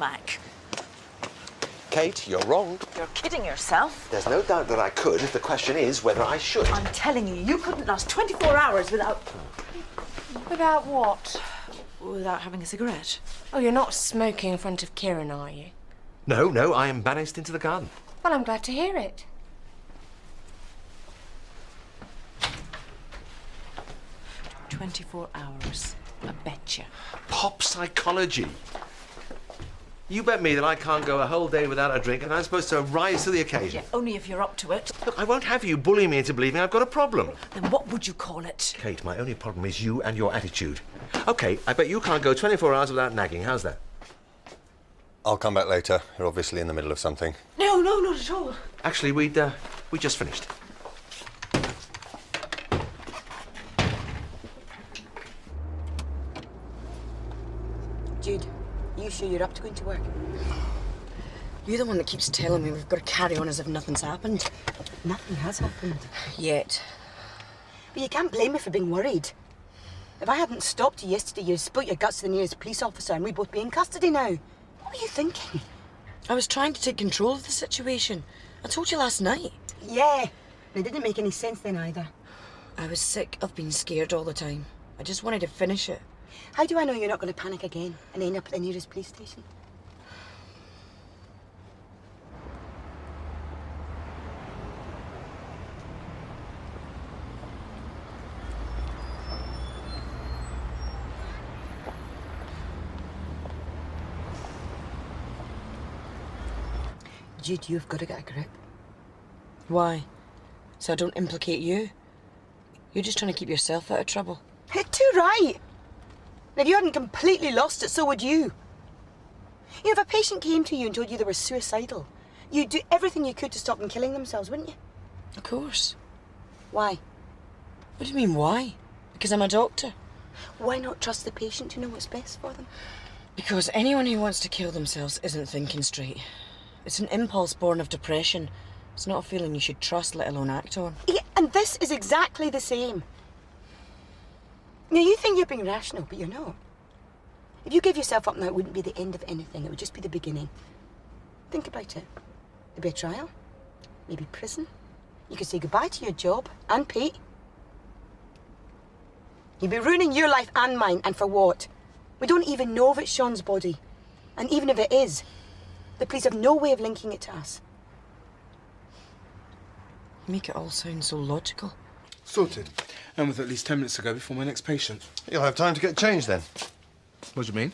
Mac. Kate, you're wrong. You're kidding yourself. There's no doubt that I could. The question is whether I should. I'm telling you, you couldn't last 24 hours without... Without what? Without having a cigarette. Oh, you're not smoking in front of Kieran, are you? No, I am banished into the garden. Well, I'm glad to hear it. "24 hours. I betcha. Pop psychology. You bet me that I can't go a whole day without a drink and I'm supposed to rise to the occasion. Yeah, only if you're up to it. Look, I won't have you bully me into believing I've got a problem. Then what would you call it? Kate, my only problem is you and your attitude. OK, I bet you can't go 24 hours without nagging. How's that? I'll come back later. You're obviously in the middle of something. No, not at all. Actually, we just finished. Jude, you sure you're up to going to work? You're the one that keeps telling me we've got to carry on as if nothing's happened. Nothing has happened. Yet. But you can't blame me for being worried. If I hadn't stopped you yesterday, you'd spilt your guts to the nearest police officer and we'd both be in custody now. What were you thinking? I was trying to take control of the situation. I told you last night. Yeah, and it didn't make any sense then either. I was sick of being scared all the time. I just wanted to finish it. How do I know you're not going to panic again and end up at the nearest police station? Jude, you've got to get a grip. Why? So I don't implicate you? You're just trying to keep yourself out of trouble. Too right! If you hadn't completely lost it, so would you. You know, if a patient came to you and told you they were suicidal, you'd do everything you could to stop them killing themselves, wouldn't you? Of course. Why? What do you mean, why? Because I'm a doctor. Why not trust the patient to know what's best for them? Because anyone who wants to kill themselves isn't thinking straight. It's an impulse born of depression. It's not a feeling you should trust, let alone act on. Yeah, and this is exactly the same. Now, you think you're being rational, but you're not. If you gave yourself up now, it wouldn't be the end of anything. It would just be the beginning. Think about it. There'd be a trial, maybe prison. You could say goodbye to your job and Pete. You'd be ruining your life and mine, and for what? We don't even know if it's Sean's body. And even if it is, the police have no way of linking it to us. You make it all sound so logical. Sorted. And with at least 10 minutes to go before my next patient. You'll have time to get changed then. What do you mean?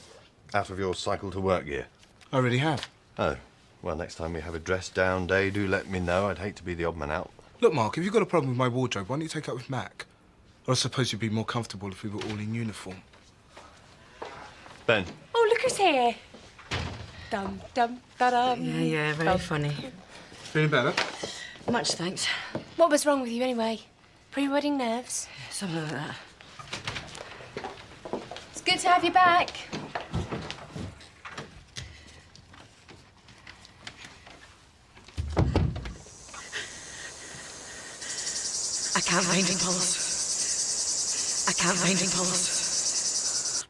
Out of your cycle to work gear. I already have. Oh. Well, next time we have a dress down day, do let me know. I'd hate to be the odd man out. Look, Mark, if you've got a problem with my wardrobe, why don't you take it up with Mac? Or I suppose you'd be more comfortable if we were all in uniform. Ben. Oh, look who's here. Dum, dum, da-dum. Yeah, very funny. Feeling better? Much thanks. What was wrong with you anyway? Pre-wedding nerves? Something like that. It's good to have you back. I can't find him, pulse. I can't find him, pulse.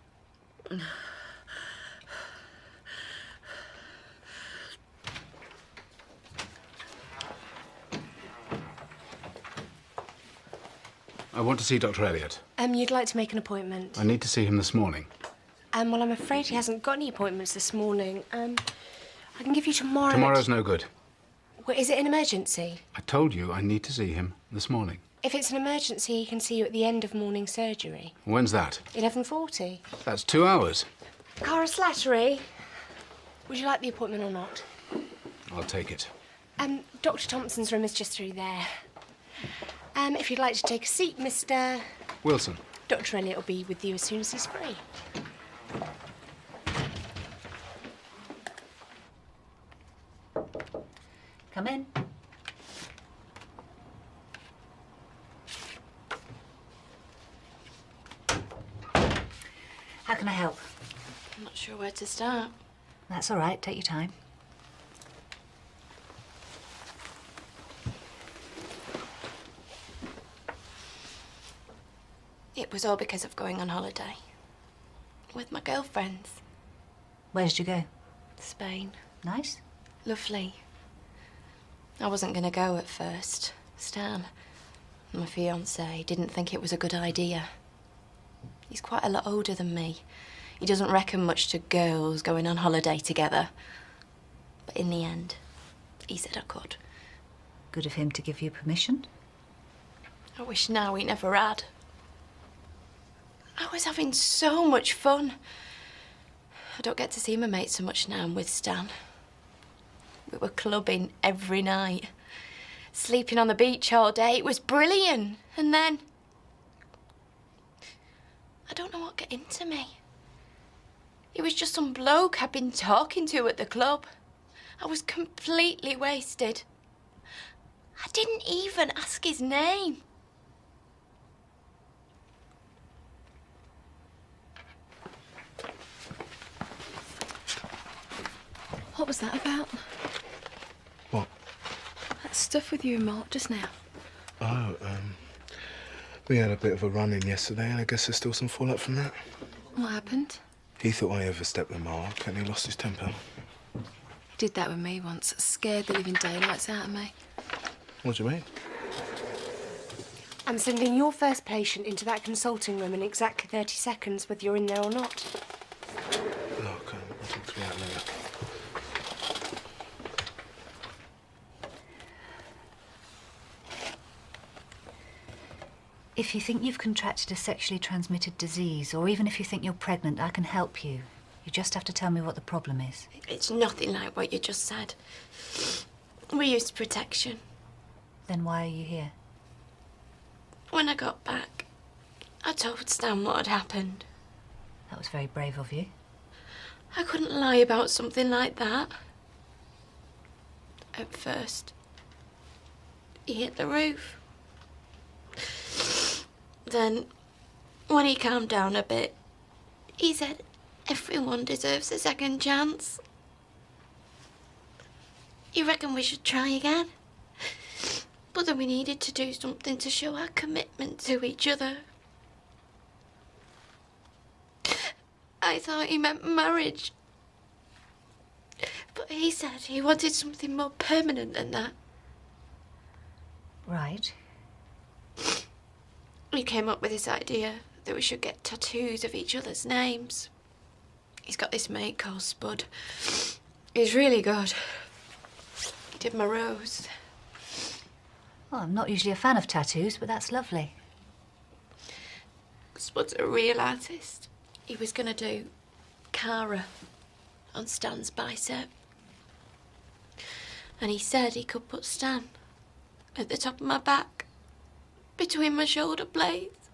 I want to see Dr. Elliot. You'd like to make an appointment? I need to see him this morning. Well, I'm afraid he hasn't got any appointments this morning. I can give you tomorrow. Tomorrow's no good. Well, is it an emergency? I told you I need to see him this morning. If it's an emergency, he can see you at the end of morning surgery. When's that? 11:40. That's 2 hours. Cara Slattery, would you like the appointment or not? I'll take it. Dr. Thompson's room is just through there. If you'd like to take a seat, Mr. Wilson. Dr. Elliot will be with you as soon as he's free. Come in. How can I help? I'm not sure where to start. That's all right. Take your time. It was all because of going on holiday. With my girlfriends. Where did you go? Spain. Nice? Lovely. I wasn't going to go at first. Stan, my fiancé, didn't think it was a good idea. He's quite a lot older than me. He doesn't reckon much to girls going on holiday together. But in the end, he said I could. Good of him to give you permission. I wish now he never had. I was having so much fun. I don't get to see my mates so much now I'm with Stan. We were clubbing every night, sleeping on the beach all day. It was brilliant. And then, I don't know what got into me. It was just some bloke I'd been talking to at the club. I was completely wasted. I didn't even ask his name. What was that about? What? That stuff with you and Mark just now. Oh, we had a bit of a run-in yesterday, and I guess there's still some fallout from that. What happened? He thought I overstepped with Mark, and he lost his temper. Did that with me once. Scared the living daylights out of me. What do you mean? I'm sending your first patient into that consulting room in exactly 30 seconds, whether you're in there or not. Look, I'll talk to you out later. If you think you've contracted a sexually transmitted disease, or even if you think you're pregnant, I can help you. You just have to tell me what the problem is. It's nothing like what you just said. We used protection. Then why are you here? When I got back, I told Stan what had happened. That was very brave of you. I couldn't lie about something like that. At first, he hit the roof. Then, when he calmed down a bit, he said everyone deserves a second chance. You reckon we should try again? But then we needed to do something to show our commitment to each other. I thought he meant marriage. But he said he wanted something more permanent than that. Right. He came up with this idea that we should get tattoos of each other's names. He's got this mate called Spud. He's really good. He did my rose. Well, I'm not usually a fan of tattoos, but that's lovely. Spud's a real artist. He was going to do Cara on Stan's bicep. And he said he could put Stan at the top of my back, between my shoulder blades.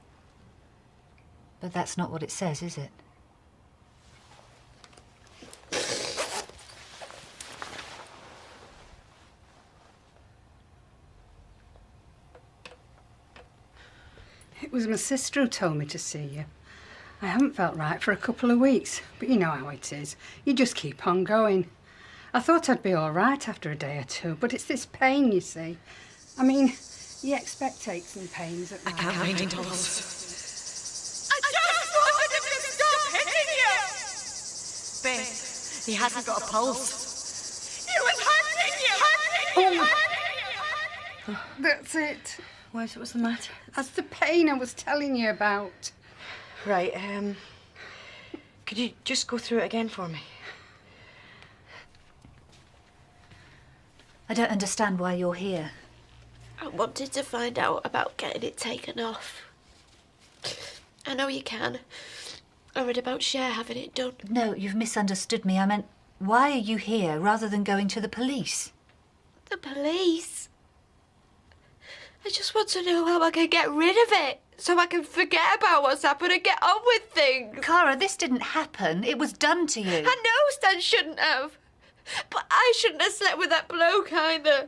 But that's not what it says, is it? It was my sister who told me to see you. I haven't felt right for a couple of weeks, but you know how it is. You just keep on going. I thought I'd be all right after a day or two, but it's this pain, you see. I mean, you expect aches and pains at night. I can't find any pulse. I just wanted him to stop hitting you! Beth, he hasn't got a pulse. He was hunting you! Hunting you! That's it. What's the matter? That's the pain I was telling you about. Right, could you just go through it again for me? I don't understand why you're here. I wanted to find out about getting it taken off. I know you can. I read about Cher having it done. No, you've misunderstood me. I meant, why are you here rather than going to the police? The police? I just want to know how I can get rid of it, so I can forget about what's happened and get on with things. Cara, this didn't happen. It was done to you. I know Stan shouldn't have. But I shouldn't have slept with that bloke either.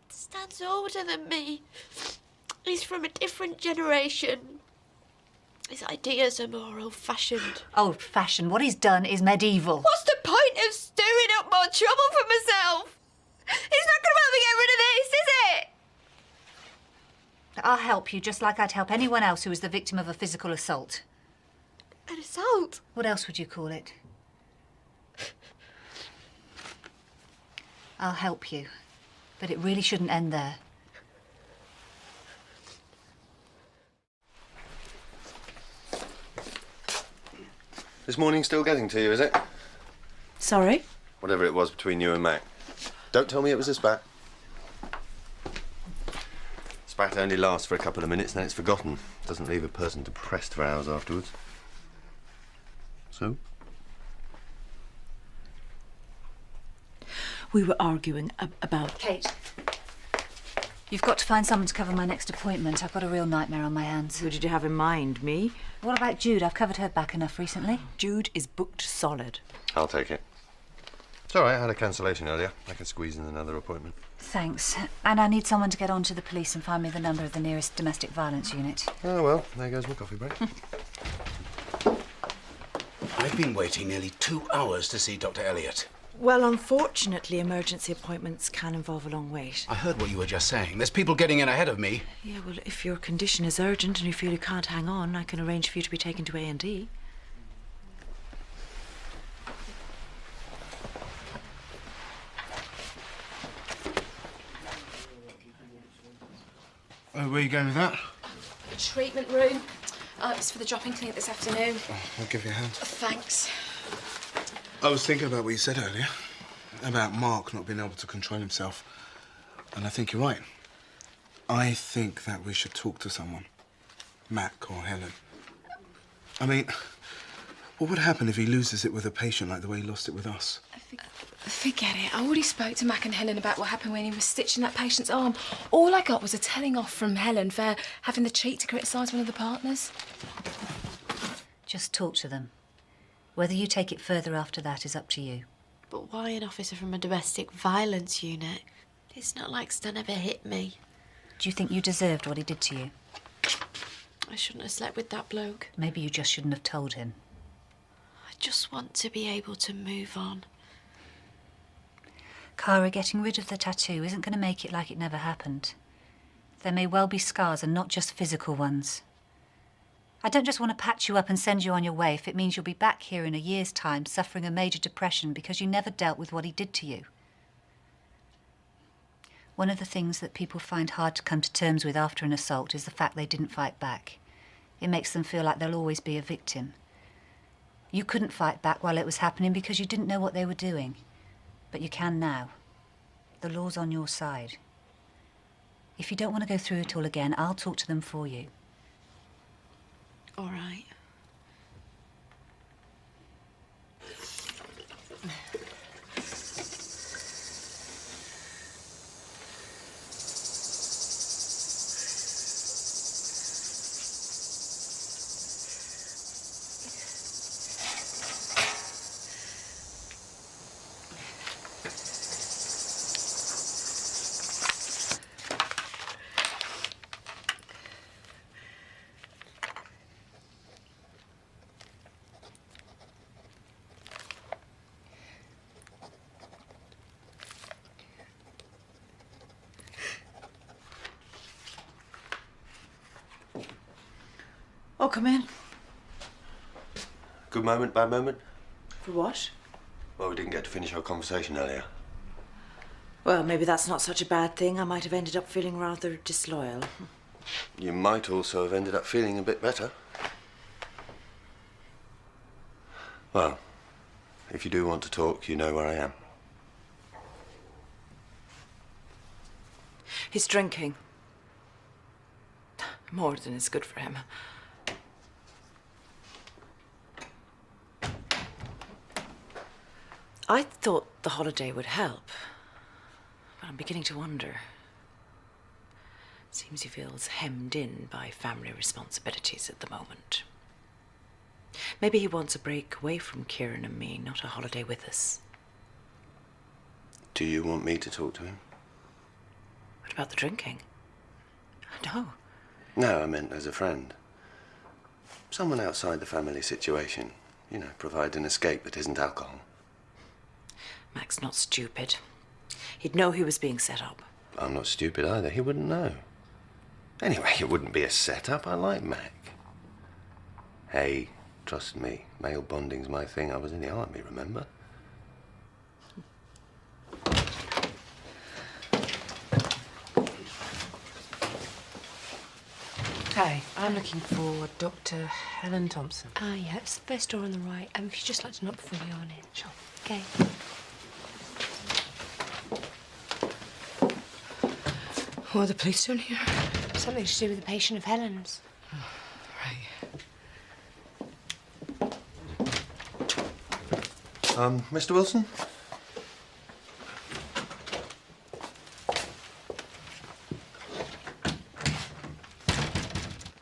Stan's older than me. He's from a different generation. His ideas are more old-fashioned. Old-fashioned? What he's done is medieval. What's the point of stirring up more trouble for myself? He's not going to help me get rid of this, is it? I'll help you just like I'd help anyone else who was the victim of a physical assault. An assault? What else would you call it? I'll help you. But it really shouldn't end there. This morning still getting to you, is it? Sorry? Whatever it was between you and Mac. Don't tell me it was a spat. Spat only lasts for a couple of minutes, then it's forgotten. Doesn't leave a person depressed for hours afterwards. So? We were arguing about... Kate, you've got to find someone to cover my next appointment. I've got a real nightmare on my hands. Who did you have in mind, me? What about Jude? I've covered her back enough recently. Jude is booked solid. I'll take it. It's all right, I had a cancellation earlier. I can squeeze in another appointment. Thanks. And I need someone to get on to the police and find me the number of the nearest domestic violence unit. Oh, well, there goes my coffee break. I've been waiting nearly 2 hours to see Dr. Elliot. Well, unfortunately, emergency appointments can involve a long wait. I heard what you were just saying. There's people getting in ahead of me. Yeah, well, if your condition is urgent and you feel you can't hang on, I can arrange for you to be taken to A&E. Oh, where are you going with that? Treatment room. It's for the drop-in clinic this afternoon. Oh, I'll give you a hand. Thanks. I was thinking about what you said earlier, about Mark not being able to control himself. And I think you're right. I think that we should talk to someone. Mac or Helen. I mean, what would happen if he loses it with a patient like the way he lost it with us? Forget it. I already spoke to Mac and Helen about what happened when he was stitching that patient's arm. All I got was a telling off from Helen for having the cheek to criticise one of the partners. Just talk to them. Whether you take it further after that is up to you. But why an officer from a domestic violence unit? It's not like Stan ever hit me. Do you think you deserved what he did to you? I shouldn't have slept with that bloke. Maybe you just shouldn't have told him. I just want to be able to move on. Cara, getting rid of the tattoo isn't going to make it like it never happened. There may well be scars and not just physical ones. I don't just want to patch you up and send you on your way if it means you'll be back here in a year's time suffering a major depression because you never dealt with what he did to you. One of the things that people find hard to come to terms with after an assault is the fact they didn't fight back. It makes them feel like they'll always be a victim. You couldn't fight back while it was happening because you didn't know what they were doing. But you can now. The law's on your side. If you don't want to go through it all again, I'll talk to them for you. All right. Oh, come in. Good moment, bad moment? For what? Well, we didn't get to finish our conversation earlier. Well, maybe that's not such a bad thing. I might have ended up feeling rather disloyal. You might also have ended up feeling a bit better. Well, if you do want to talk, you know where I am. He's drinking. More than is good for him. I thought the holiday would help, but I'm beginning to wonder. Seems he feels hemmed in by family responsibilities at the moment. Maybe he wants a break away from Kieran and me, not a holiday with us. Do you want me to talk to him? What about the drinking? No. No, I meant as a friend. Someone outside the family situation. You know, provide an escape that isn't alcohol. Mac's not stupid. He'd know he was being set up. I'm not stupid either. He wouldn't know. Anyway, it wouldn't be a setup. I like Mac. Hey, trust me, male bonding's my thing. I was in the army, remember? Hi, I'm looking for Dr. Helen Thompson. Ah, yeah, it's the first door on the right. If you'd just like to knock before you go on in. Sure. Okay. What are the police doing here? Something to do with the patient of Helen's. Mr. Wilson?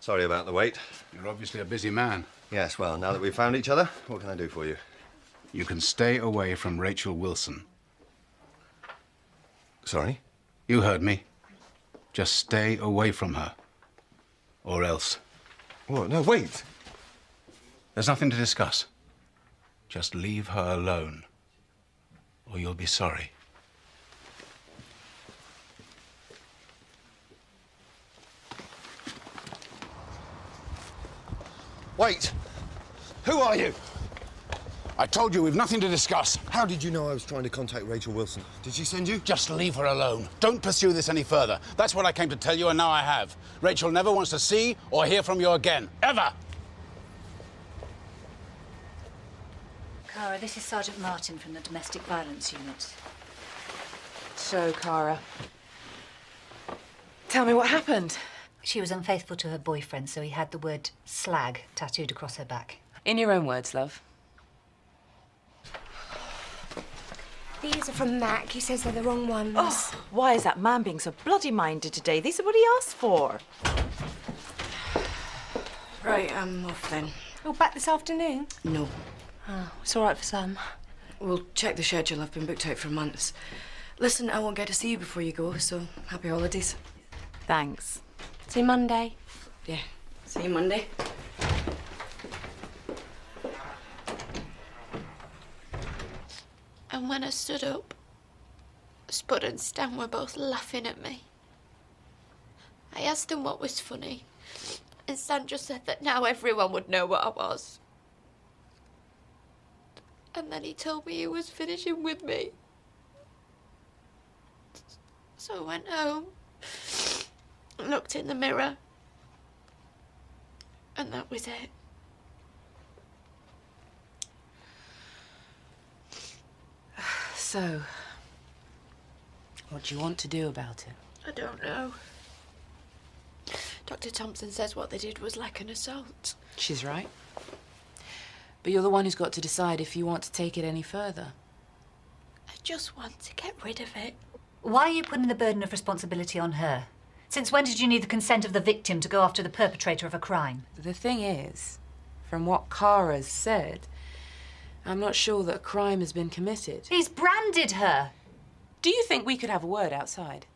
Sorry about the wait. You're obviously a busy man. Yes, well, now that we've found each other, what can I do for you? You can stay away from Rachel Wilson. Sorry? You heard me. Just stay away from her. Or else. What? No, wait. There's nothing to discuss. Just leave her alone. Or you'll be sorry. Wait! Who are you? I told you we've nothing to discuss. How did you know I was trying to contact Rachel Wilson? Did she send you? Just leave her alone. Don't pursue this any further. That's what I came to tell you, and now I have. Rachel never wants to see or hear from you again. Ever! Cara, this is Sergeant Martin from the Domestic Violence Unit. So, Cara, tell me what happened. She was unfaithful to her boyfriend, so he had the word slag tattooed across her back. In your own words, love. These are from Mac. He says they're the wrong ones. Oh, why is that man being so bloody minded today? These are what he asked for. Right, I'm off then. Oh, back this afternoon? No. Oh, it's all right for some. We'll check the schedule. I've been booked out for months. Listen, I won't get to see you before you go, so happy holidays. Thanks. See you Monday. Yeah, see you Monday. And when I stood up, Spud and Stan were both laughing at me. I asked them what was funny, and Stan just said that now everyone would know what I was. And then he told me he was finishing with me. So I went home, looked in the mirror, and that was it. So, what do you want to do about it? I don't know. Dr. Thompson says what they did was like an assault. She's right. But you're the one who's got to decide if you want to take it any further. I just want to get rid of it. Why are you putting the burden of responsibility on her? Since when did you need the consent of the victim to go after the perpetrator of a crime? The thing is, from what Cara's said, I'm not sure that a crime has been committed. He's branded her. Do you think we could have a word outside?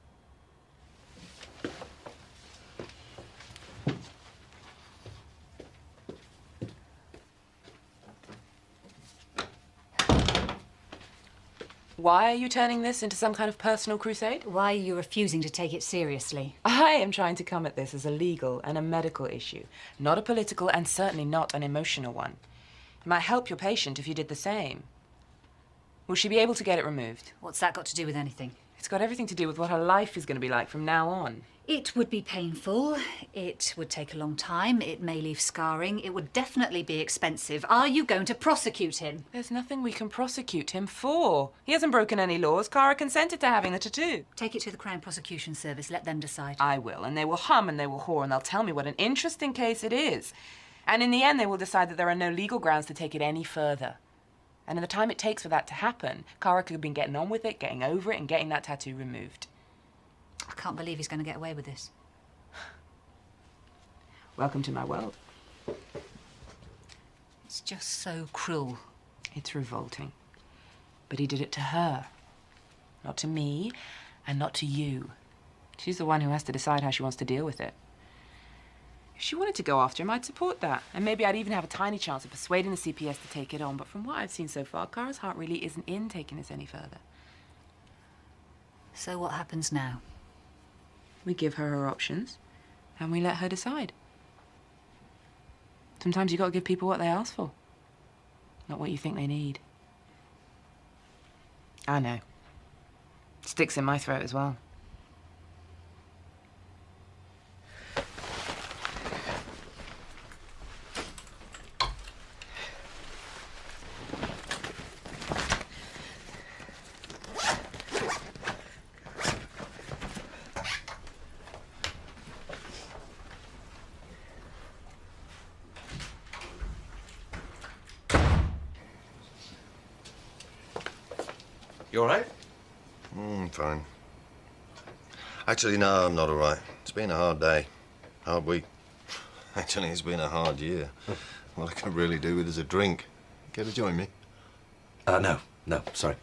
Why are you turning this into some kind of personal crusade? Why are you refusing to take it seriously? I am trying to come at this as a legal and a medical issue, not a political and certainly not an emotional one. It might help your patient if you did the same. Will she be able to get it removed? What's that got to do with anything? It's got everything to do with what her life is going to be like from now on. It would be painful. It would take a long time. It may leave scarring. It would definitely be expensive. Are you going to prosecute him? There's nothing we can prosecute him for. He hasn't broken any laws. Cara consented to having the tattoo. Take it to the Crown Prosecution Service. Let them decide. I will, and they will hum and they will haw, and they'll tell me what an interesting case it is. And in the end, they will decide that there are no legal grounds to take it any further. And in the time it takes for that to happen, Cara could have been getting on with it, getting over it, and getting that tattoo removed. I can't believe he's going to get away with this. Welcome to my world. It's just so cruel. It's revolting. But he did it to her. Not to me, and not to you. She's the one who has to decide how she wants to deal with it. If she wanted to go after him, I'd support that. And maybe I'd even have a tiny chance of persuading the CPS to take it on. But from what I've seen so far, Cara's heart really isn't in taking this any further. So what happens now? We give her her options, and we let her decide. Sometimes you got to give people what they ask for, not what you think they need. I know. It sticks in my throat as well. You all right? Fine. Actually, no, I'm not all right. It's been a hard day. Hard week. Actually, it's been a hard year. What I could really do with is a drink. Care to join me? No, sorry.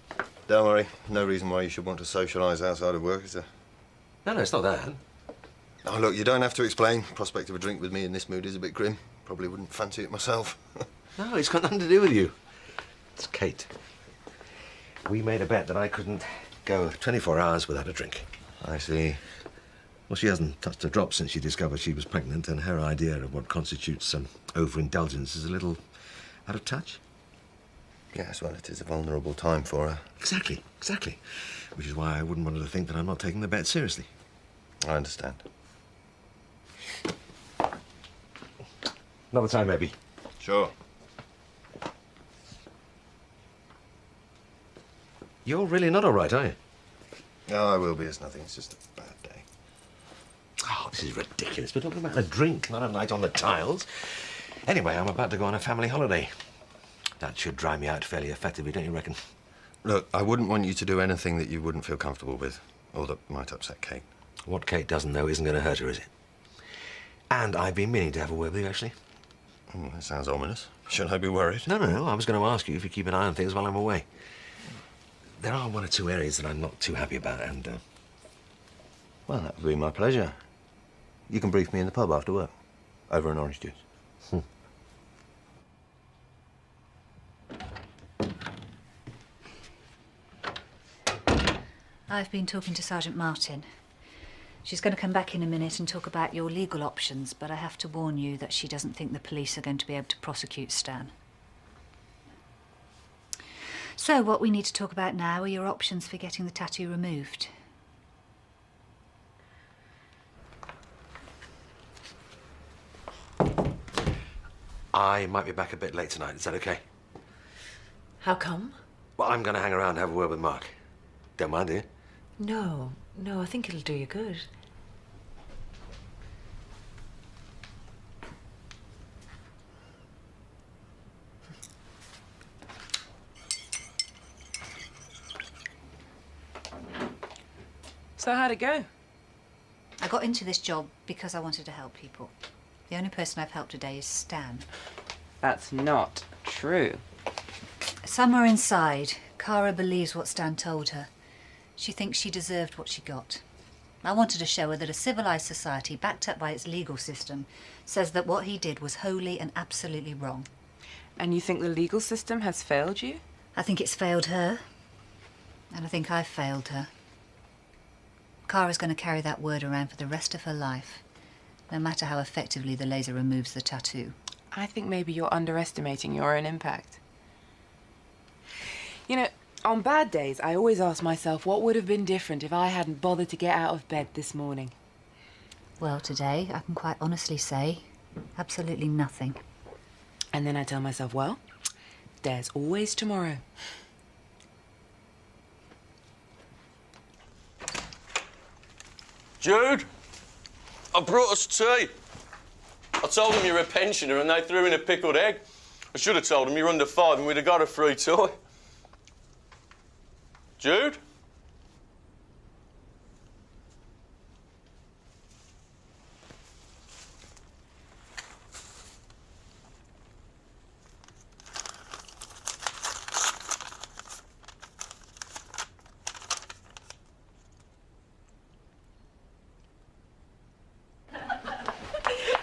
Don't worry. No reason why you should want to socialise outside of work, is there? No, it's not that. Oh, look, you don't have to explain. Prospect of a drink with me in this mood is a bit grim. Probably wouldn't fancy it myself. No, it's got nothing to do with you. It's Kate. We made a bet that I couldn't go 24 hours without a drink. I see. Well, she hasn't touched a drop since she discovered she was pregnant, and her idea of what constitutes overindulgence is a little out of touch. Yes, well, it is a vulnerable time for her. Exactly. Which is why I wouldn't want her to think that I'm not taking the bet seriously. I understand. Another time, maybe. Sure. You're really not all right, are you? No, I will be. It's nothing. It's just a bad day. Oh, this is ridiculous. We're talking about a drink, not a night on the tiles. Anyway, I'm about to go on a family holiday. That should dry me out fairly effectively, don't you reckon? Look, I wouldn't want you to do anything that you wouldn't feel comfortable with, or that might upset Kate. What Kate doesn't know isn't going to hurt her, is it? And I've been meaning to have a word with you, actually. That sounds ominous. Should I be worried? No. I was going to ask you if you keep an eye on things while I'm away. There are one or two areas that I'm not too happy about, and... Well, that would be my pleasure. You can brief me in the pub after work, over an orange juice. I've been talking to Sergeant Martin. She's going to come back in a minute and talk about your legal options, but I have to warn you that she doesn't think the police are going to be able to prosecute Stan. So what we need to talk about now are your options for getting the tattoo removed. I might be back a bit late tonight. Is that okay? How come? Well, I'm going to hang around and have a word with Mark. Don't mind, do you? No, I think it'll do you good. So how'd it go? I got into this job because I wanted to help people. The only person I've helped today is Stan. That's not true. Somewhere inside, Cara believes what Stan told her. She thinks she deserved what she got. I wanted to show her that a civilised society, backed up by its legal system, says that what he did was wholly and absolutely wrong. And you think the legal system has failed you? I think it's failed her. And I think I've failed her. Cara's going to carry that word around for the rest of her life, no matter how effectively the laser removes the tattoo. I think maybe you're underestimating your own impact. You know, on bad days, I always ask myself what would have been different if I hadn't bothered to get out of bed this morning. Well, today, I can quite honestly say, absolutely nothing. And then I tell myself, well, there's always tomorrow. Jude, I brought us tea. I told them you're a pensioner and they threw in a pickled egg. I should have told them you're under 5 and we'd have got a free toy. Jude?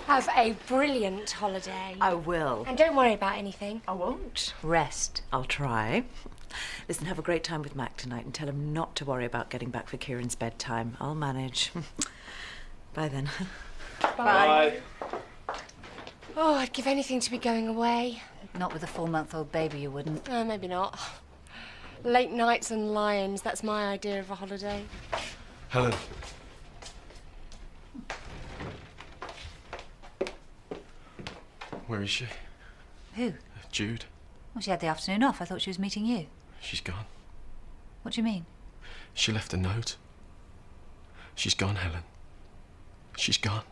Have a brilliant holiday. I will. And don't worry about anything. I won't. Rest. I'll try. Listen, have a great time with Mac tonight and tell him not to worry about getting back for Kieran's bedtime. I'll manage. Bye then. Bye. Oh, I'd give anything to be going away. Not with a 4-month-old baby, you wouldn't. Maybe not. Late nights and lions, that's my idea of a holiday. Helen. Where is she? Who? Jude. Well, she had the afternoon off. I thought she was meeting you. She's gone. What do you mean? She left a note. She's gone, Helen. She's gone.